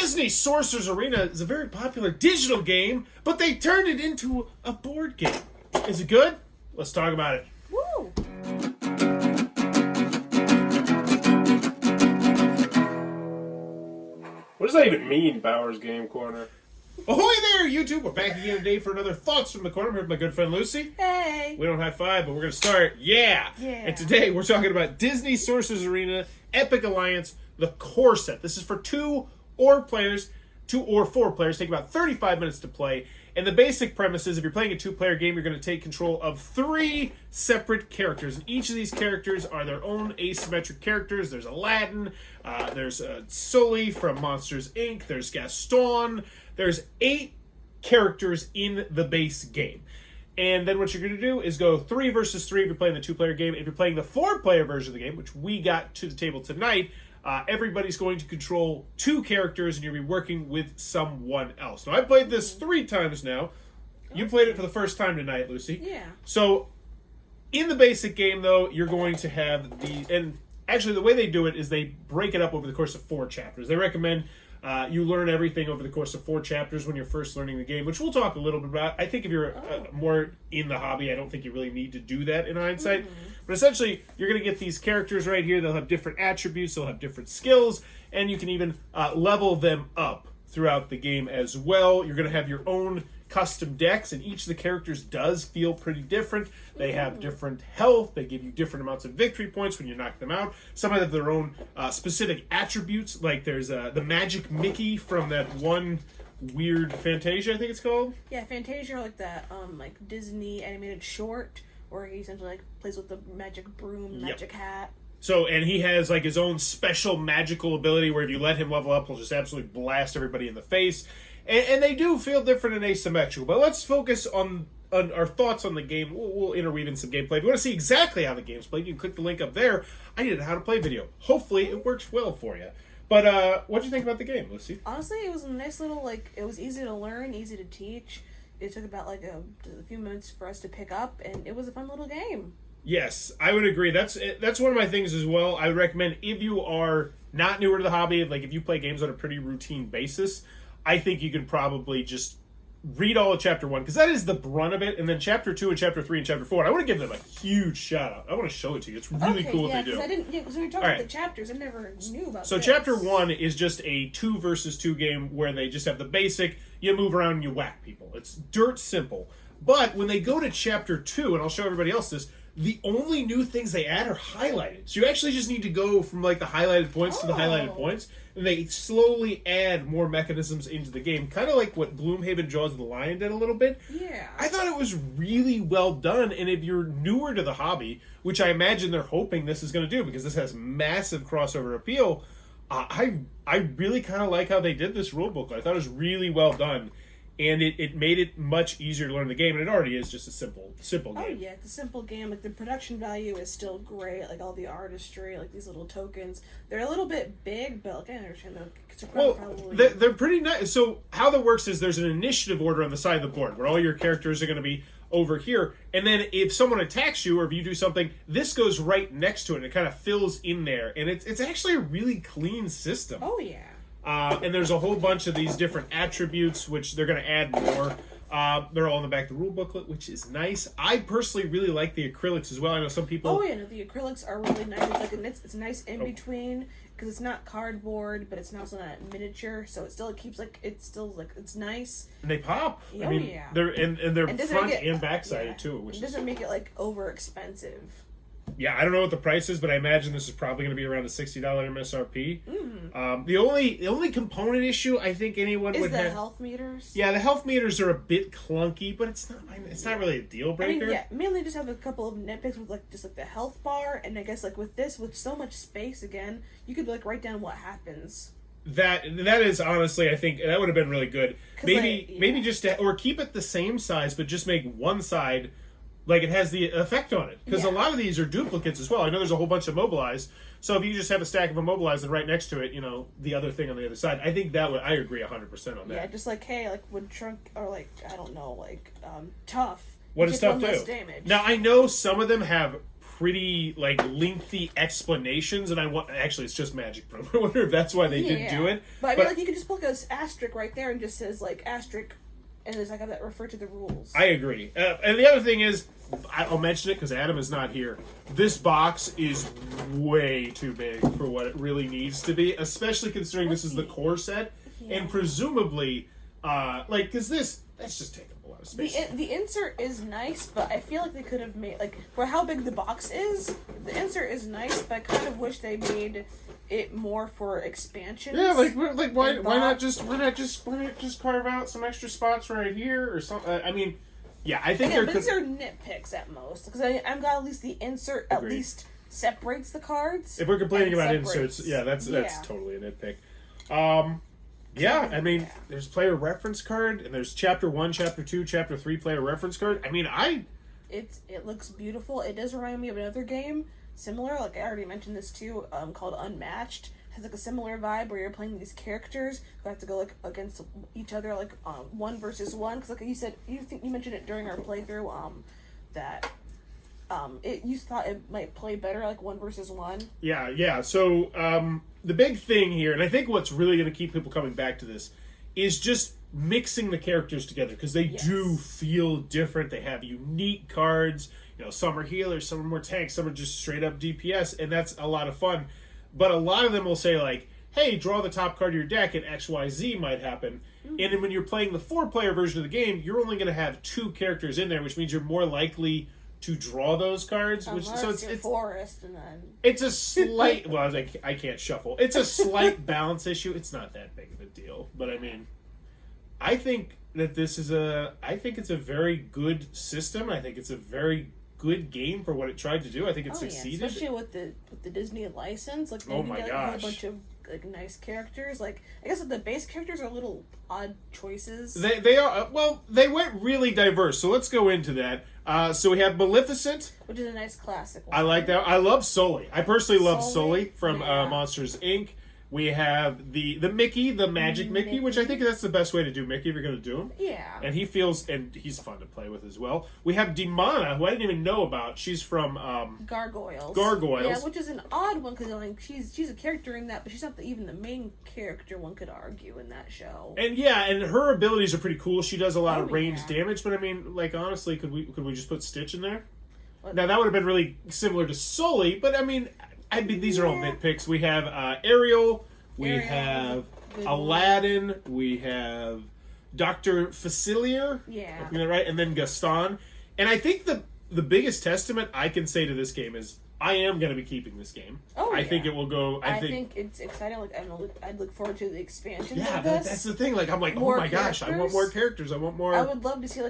Disney Sorcerer's Arena is a very popular digital game, but they turned it into a board game. Is it good? Let's talk about it. Woo! What does that even mean, Bowers Game Corner? Ahoy there, YouTube! We're back again today for another Thoughts from the Corner. I'm here with my good friend Lucy. Hey! We don't high five, but we're going to start. Yeah! And today we're talking about Disney Sorcerer's Arena Epic Alliance, the core set. This is for two or four players. Take about 35 minutes to play. And the basic premise is if you're playing a two-player game, you're going to take control of three separate characters. And each of these characters are their own asymmetric characters. There's Aladdin, there's Sulley from Monsters, Inc., there's Gaston. There's 8 characters in the base game. And then what you're going to do is go 3 versus 3 if you're playing the two-player game. If you're playing the 4-player version of the game, which we got to the table tonight, everybody's going to control 2 characters and you'll be working with someone else. Now, I played this 3 times now. You played it for the first time tonight, Lucy. Yeah. So, in the basic game, though, you're going to have and actually the way they do it is they break it up over the course of 4 chapters. They recommend you learn everything over the course of 4 chapters when you're first learning the game, which we'll talk a little bit about. I think if you're more in the hobby, I don't think you really need to do that in hindsight. But essentially, you're going to get these characters right here. They'll have different attributes. They'll have different skills. And you can even level them up throughout the game as well. You're going to have your own custom decks, and each of the characters does feel pretty different. They have different health. They give you different amounts of victory points when you knock them out. Some have their own specific attributes, like there's the Magic Mickey from that one weird Fantasia, I think it's called. Yeah, Fantasia, or like that like Disney animated short, where he essentially like plays with the magic broom, magic hat. So, and he has like his own special magical ability where if you let him level up, he'll just absolutely blast everybody in the face. And they do feel different and asymmetrical. But let's focus on our thoughts on the game. We'll interweave in some gameplay. If you want to see exactly how the game's played, you can click the link up there. I did a how to play video. Hopefully it works well for you. But what do you think about the game, Lucy? Honestly, it was a nice little, like, it was easy to learn, easy to teach. It took about like a few minutes for us to pick up, and it was a fun little game. Yes, I would agree. That's one of my things as well. I would recommend if you are not newer to the hobby, like if you play games on a pretty routine basis, I think you can probably just read all of Chapter 1, because that is the brunt of it, and then Chapter 2 and Chapter 3 and Chapter 4. And I want to give them a huge shout-out. I want to show it to you. It's really cool what they do. Because we were talking about the chapters, I never knew about So this. Chapter 1 is just a 2 versus 2 game where they just have the basic, you move around and you whack people. It's dirt simple. But when they go to Chapter 2, and I'll show everybody else this, the only new things they add are highlighted. So you actually just need to go from like the highlighted points to the highlighted points, and they slowly add more mechanisms into the game, kind of like what Gloomhaven Jaws of the Lion did a little bit. Yeah. I thought it was really well done, and if you're newer to the hobby, which I imagine they're hoping this is going to do because this has massive crossover appeal, I really kind of like how they did this rulebook. I thought it was really well done. And it made it much easier to learn the game, and it already is just a simple game. Oh yeah, it's a simple game. Like the production value is still great. Like all the artistry, like these little tokens. They're a little bit big, but like, I understand they're pretty nice. So how that works is there's an initiative order on the side of the board where all your characters are going to be over here, and then if someone attacks you or if you do something, this goes right next to it, and it kind of fills in there, and it's actually a really clean system. Oh yeah. And there's a whole bunch of these different attributes, which they're going to add more. They're all in the back of the rule booklet, which is nice. I personally really like the acrylics as well. I know some people... Oh, yeah, no, the acrylics are really nice. It's like it's nice in between, because it's not cardboard, but it's also not miniature, so it's nice. And they pop. Oh, I mean, yeah. They're front and back sided, yeah. too. Which it doesn't make it, like, over expensive. Yeah, I don't know what the price is, but I imagine this is probably going to be around a $60 MSRP. The only component issue I think anyone would have... Is the health meters? Yeah, the health meters are a bit clunky, but it's not really a deal breaker. I mean, yeah, mainly just have a couple of nitpicks with like just like the health bar, and I guess like with this, with so much space again, you could like write down what happens. That is honestly, I think that would have been really good. Maybe just or keep it the same size, but just make one side like it has the effect on it, because a lot of these are duplicates as well. I know there's a whole bunch of Mobilize, so if you just have a stack of Immobilize and right next to it, the other thing on the other side, I think I agree 100% on that. Yeah, just like, hey, like would Trunk or like I don't know, like Tough. What does Tough do? Less damage. Now I know some of them have pretty like lengthy explanations, and actually it's just Magic Pro. I wonder if that's why they didn't do it. But I mean, like you could just put an asterisk right there and just says like asterisk, and there's like that refer to the rules. I agree. And the other thing is, I'll mention it because Adam is not here. This box is way too big for what it really needs to be, especially considering this is the core set, and presumably, because that's just taking up a lot of space. The insert is nice, but I feel like they could have made for how big the box is. The insert is nice, but I kind of wish they made it more for expansions. Yeah, why not just carve out some extra spots right here or something? I mean, yeah, I think but these are nitpicks at most because I'm glad at least the insert at least separates the cards. If we're complaining about inserts, that's totally a nitpick. I mean, there's player reference card, and there's Chapter 1, Chapter 2, Chapter 3 player reference card. I mean, it looks beautiful. It does remind me of another game similar, like I already mentioned this too, called Unmatched. Has like a similar vibe where you're playing these characters who have to go like against each other, like 1 versus 1. Because like you said, you mentioned it during our playthrough, that you thought it might play better like 1 versus 1. Yeah. So the big thing here, and I think what's really going to keep people coming back to this, is just mixing the characters together because they do feel different. They have unique cards. You know, some are healers, some are more tanks, some are just straight up DPS, and that's a lot of fun. But a lot of them will say like, hey, draw the top card of your deck and XYZ might happen. Mm-hmm. And then when you're playing the 4-player version of the game, you're only going to have 2 characters in there, which means you're more likely to draw those cards. It's forest, and then it's a slight. Well, I can't shuffle. It's a slight balance issue. It's not that big of a deal, but I mean, I think that this is it's a very good system. I think it's a very good game for what it tried to do. I think it succeeded. Especially with the Disney license. Like, they get a whole bunch of like nice characters. Like, I guess the base characters are little odd choices. They are. Well, they went really diverse. So let's go into that. So we have Maleficent, which is a nice classic one. I like that. I love Sulley. I personally love Sulley from Monsters Inc. We have the Mickey, the Magic Mickey, which I think that's the best way to do Mickey if you're going to do him. Yeah. And he's fun to play with as well. We have Demona, who I didn't even know about. She's from Gargoyles. Yeah, which is an odd one because like she's a character in that, but she's not even the main character. One could argue in that show. And and her abilities are pretty cool. She does a lot of ranged damage, but I mean, like honestly, could we just put Stitch in there? Now that would have been really similar to Sulley, but I mean, these are all nitpicks. We have Ariel, we have Aladdin, we have Dr. Facilier, right, and then Gaston. And I think the biggest testament I can say to this game is I am going to be keeping this game. I think it will go. I think it's exciting. Like I'd look forward to the expansions. Yeah, of this. That's the thing. Like I'm like, oh my gosh, I want more characters. I want more. I would love to see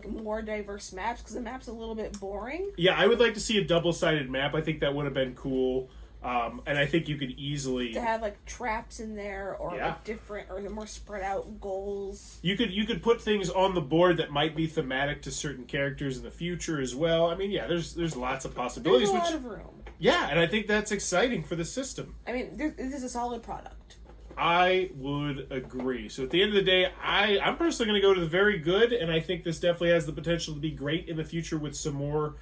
more diverse maps because the map's a little bit boring. Yeah, I would like to see a double-sided map. I think that would have been cool. And I think you could easily to have like traps in there or like different or more spread out goals. You could put things on the board that might be thematic to certain characters in the future as well. I mean, there's lots of possibilities. There's a lot of room. Yeah, and I think that's exciting for the system. I mean, this is a solid product. I would agree. So at the end of the day, I'm personally going to go to the very good, and I think this definitely has the potential to be great in the future with some more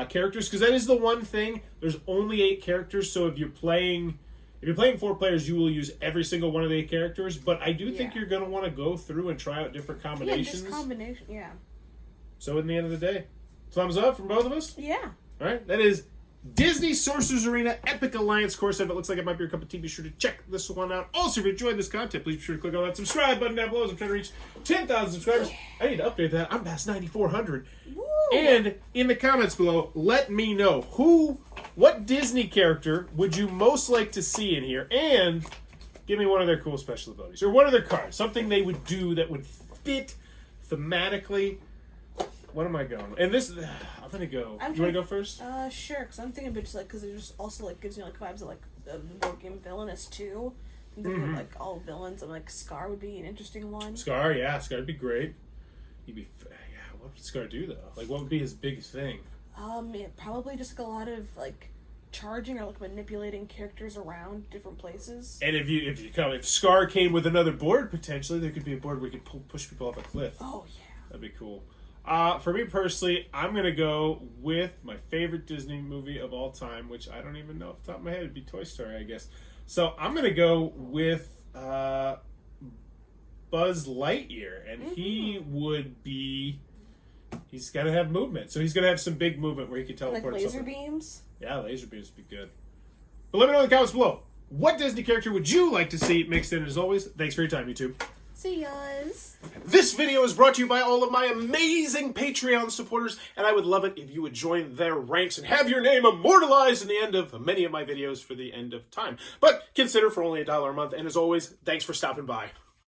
characters, because that is the one thing. There's only 8 characters, so if you're playing 4 players, you will use every single one of the 8 characters. But I do think you're going to want to go through and try out different combinations. So in the end of the day, thumbs up from both of us. Yeah. All right. That is Disney Sorcerer's Arena Epic Alliance course. If it looks like it might be your cup of tea, be sure to check this one out. Also, if you enjoyed this content, please be sure to click on that subscribe button down below as I'm trying to reach 10,000 subscribers. I need to update that. I'm past 9,400. And in the comments below, let me know what Disney character would you most like to see in here, and give me one of their cool special abilities or one of their cards, something they would do that would fit thematically. What am I going? And this, I'm gonna go. You want to go first? Sure. Because I'm thinking, because it just also gives me vibes of the board game Villainous too. I'm thinking of all villains. I'm Scar would be an interesting one. Scar, Scar'd be great. What would Scar do though? What would be his big thing? Probably just a lot of charging or manipulating characters around different places. And if Scar came with another board, potentially there could be a board where we could push people off a cliff. Oh yeah, that'd be cool. For me personally, I'm going to go with my favorite Disney movie of all time, which I don't even know off the top of my head. It'd be Toy Story, I guess. So I'm going to go with Buzz Lightyear. And he would be... He's got to have movement. So he's going to have some big movement where he can teleport. Like laser beams? Yeah, laser beams would be good. But let me know in the comments below. What Disney character would you like to see mixed in? As always, thanks for your time, YouTube. See yas. This video is brought to you by all of my amazing Patreon supporters, and I would love it if you would join their ranks and have your name immortalized in the end of many of my videos for the end of time. But consider for only $1 a month, and as always, thanks for stopping by.